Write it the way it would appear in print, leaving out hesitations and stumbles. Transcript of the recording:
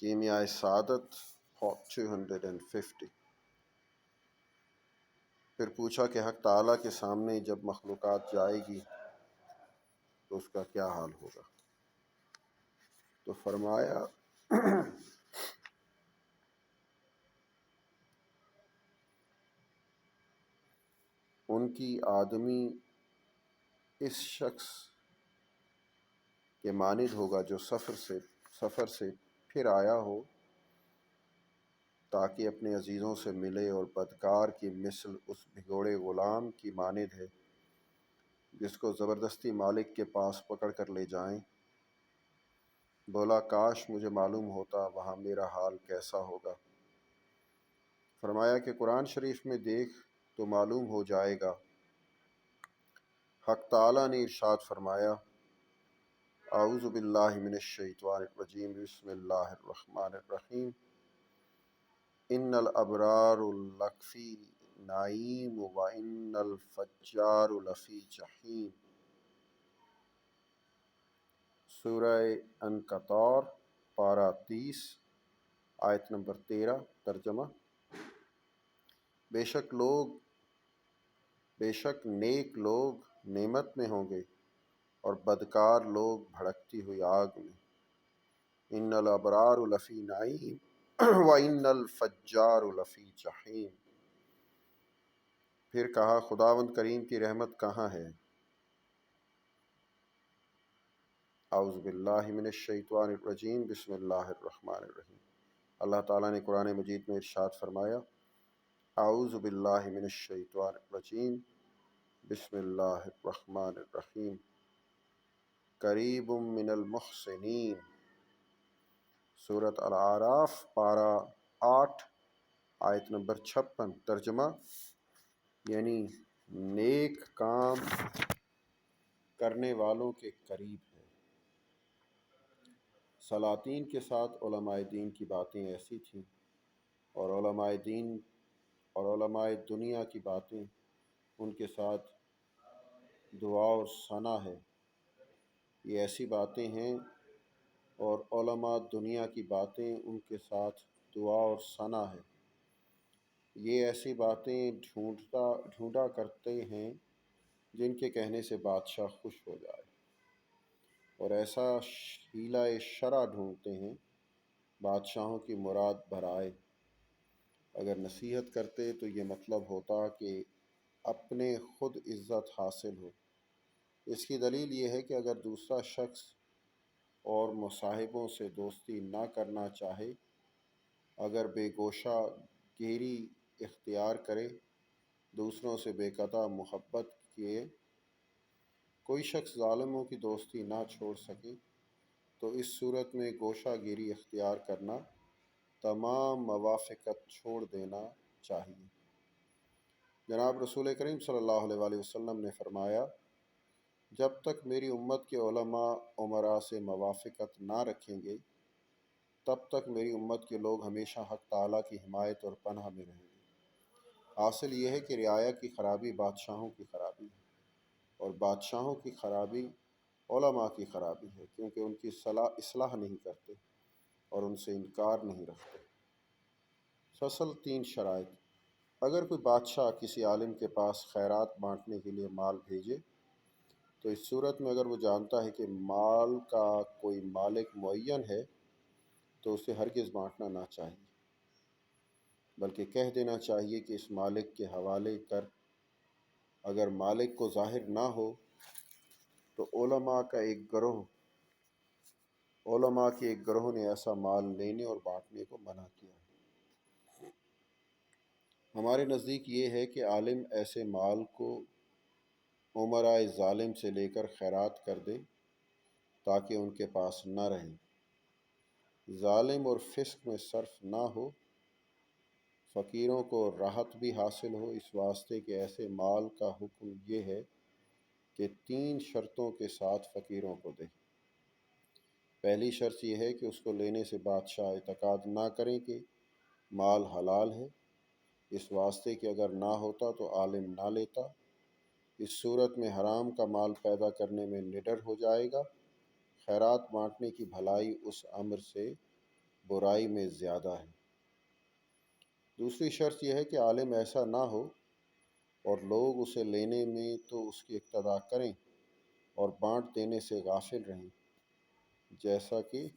کیمیائے سعادت 250۔ پھر پوچھا کہ حق تعالیٰ کے سامنے جب مخلوقات جائے گی تو اس کا کیا حال ہوگا؟ تو فرمایا ان کی آدمی اس شخص کے مانند ہوگا جو سفر سے پھر آیا ہو تاکہ اپنے عزیزوں سے ملے، اور بدکار کی مثل اس بھگوڑے غلام کی مانند ہے جس کو زبردستی مالک کے پاس پکڑ کر لے جائیں۔ بولا کاش مجھے معلوم ہوتا وہاں میرا حال کیسا ہوگا۔ فرمایا کہ قرآن شریف میں دیکھ تو معلوم ہو جائے گا۔ حق تعالیٰ نے ارشاد فرمایا اعوذ باللہ من الشیطان الرجیم بسم اللہ الرحمن الرحیم ان الابرار لفی نعیم وان الفجار لفی جحیم۔ سورہ انکطار پارہ 30 آیت نمبر 13۔ ترجمہ: بے شک نیک لوگ نعمت میں ہوں گے اور بدکار لوگ بھڑکتی ہوئی آگ میں۔ ان الابرار لفی نعیم وان الفجار لفی جحیم۔ پھر کہا خداوند کریم کی رحمت کہاں ہے؟ اعوذ باللہ من الشیطان الرجیم بسم اللہ الرحمن الرحیم۔ اللہ تعالیٰ نے قرآن مجید میں ارشاد فرمایا اعوذ باللہ من الشیطان الرجیم بسم اللہ الرحمن الرحیم قریب من المحسنین۔ سورۃ الاعراف پارہ 8 آیت نمبر 56۔ ترجمہ: یعنی نیک کام کرنے والوں کے قریب ہے۔ سلاطین کے ساتھ علماء دین کی باتیں ایسی تھیں، اور علماء دنیا کی باتیں ان کے ساتھ دعا اور ثنا ہے۔ یہ ایسی باتیں ہیں، اور علماء دنیا کی باتیں ان کے ساتھ دعا اور ثنا ہے۔ یہ ایسی باتیں ڈھونڈا کرتے ہیں جن کے کہنے سے بادشاہ خوش ہو جائے، اور ایسا حیلہ شرع ڈھونڈتے ہیں بادشاہوں کی مراد بھر آئے۔ اگر نصیحت کرتے تو یہ مطلب ہوتا کہ اپنے خود عزت حاصل ہو۔ اس کی دلیل یہ ہے کہ اگر دوسرا شخص اور مصاحبوں سے دوستی نہ کرنا چاہے، اگر بے گوشہ گیری اختیار کرے، دوسروں سے بے قطع محبت کیے، کوئی شخص ظالموں کی دوستی نہ چھوڑ سکے، تو اس صورت میں گوشہ گیری اختیار کرنا، تمام موافقت چھوڑ دینا چاہیے۔ جناب رسول کریم صلی اللہ علیہ وسلم نے فرمایا جب تک میری امت کے علماء امراء سے موافقت نہ رکھیں گے تب تک میری امت کے لوگ ہمیشہ حق تعالیٰ کی حمایت اور پناہ میں رہیں گے۔ حاصل یہ ہے کہ رعایا کی خرابی بادشاہوں کی خرابی ہے، اور بادشاہوں کی خرابی علماء کی خرابی ہے، کیونکہ ان کی اصلاح نہیں کرتے اور ان سے انکار نہیں رکھتے۔ فصل 3 شرائط۔ اگر کوئی بادشاہ کسی عالم کے پاس خیرات بانٹنے کے لیے مال بھیجے تو اس صورت میں اگر وہ جانتا ہے کہ مال کا کوئی مالک معین ہے تو اسے ہرگز بانٹنا نہ چاہیے، بلکہ کہہ دینا چاہیے کہ اس مالک کے حوالے کر۔ اگر مالک کو ظاہر نہ ہو تو علماء کے ایک گروہ نے ایسا مال لینے اور بانٹنے کو منع کیا ہے۔ ہمارے نزدیک یہ ہے کہ عالم ایسے مال کو امراء ظالم سے لے کر خیرات کر دے تاکہ ان کے پاس نہ رہیں، ظالم اور فسق میں صرف نہ ہو، فقیروں کو راحت بھی حاصل ہو۔ اس واسطے کہ ایسے مال کا حکم یہ ہے کہ 3 شرطوں کے ساتھ فقیروں کو دے۔ پہلی شرط یہ ہے کہ اس کو لینے سے بادشاہ اعتقاد نہ کریں کہ مال حلال ہے، اس واسطے کہ اگر نہ ہوتا تو عالم نہ لیتا۔ اس صورت میں حرام کا مال پیدا کرنے میں نڈر ہو جائے گا۔ خیرات بانٹنے کی بھلائی اس امر سے برائی میں زیادہ ہے۔ دوسری شرط یہ ہے کہ عالم ایسا نہ ہو اور لوگ اسے لینے میں تو اس کی اقتدا کریں اور بانٹ دینے سے غافل رہیں، جیسا کہ